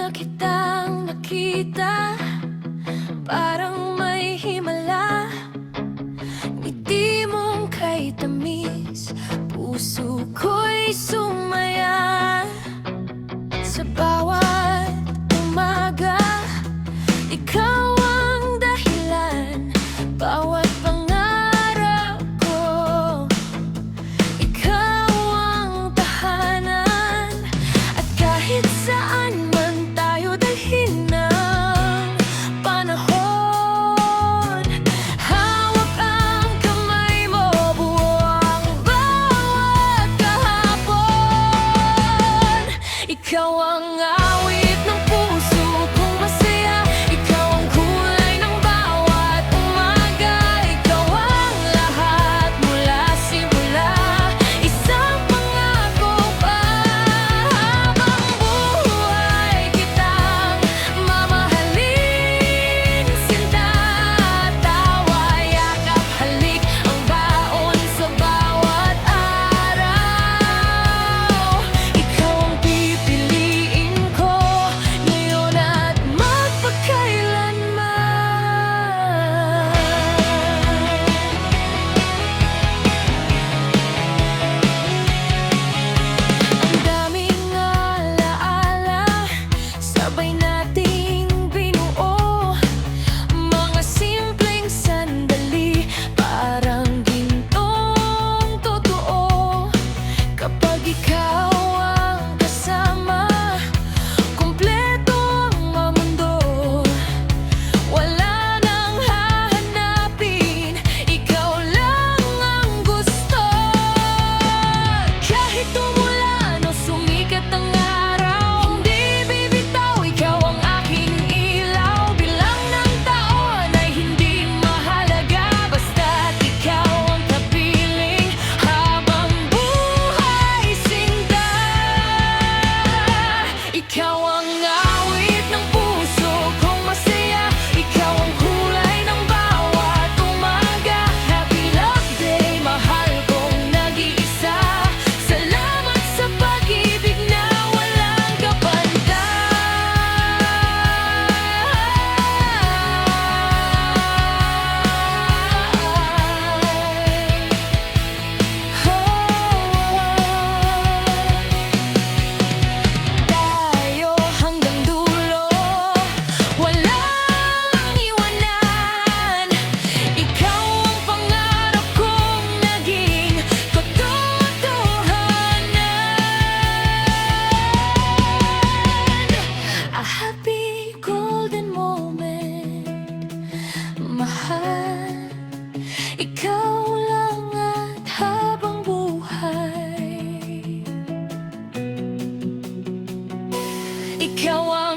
na kitang nakita, parang may himala. Ngiti mong kay tamis, puso ko'y sumaya. Sa bawat umaga, ikaw ang dahilan. Bawat pangarap ko, ikaw ang tahanan. At kahit saan man tayo dalhin ng panahon, hawak ang kamay mo, buo ang bawat kahapon. Ikaw ang awit ng puso kong masaya, ikaw ang kulay ng bawat umaga. Ikaw ang lahat mula simula, isang pangako pa. Habang buhay kitang mamahalin, sinta, tawa, yakap, halik, ang baon sa bawat araw. Ikaw ang pipiliin ko ngayon at magpakailanman. Ang daming alaala, sabay nating binuo. Mga simpleng sandali, parang gintong totoo. Kapag ikaw ang kasama, kumpleto ang mundo. Wala nang hahanapin, ikaw lang ang gusto. Kahit umulan o sumikat ang araw, hindi bibitaw, ikaw ang aking ilaw. Bilang ng taon ay hindi mahalaga, basta't ikaw ang kapiling habang buhay sinta. Ikaw ang awit ng puso kong masaya, ikaw ang kulay ng bawat umaga. Happy love day, mahal kong nag-iisa. Salamat sa pag-ibig na walang kapantay. Tayo hanggang dulo, walang iwanan. Ikaw ang pangarap kong naging katotohanan. A happy golden moment, mahal. Ikaw lang at habang buhay, ikaw ang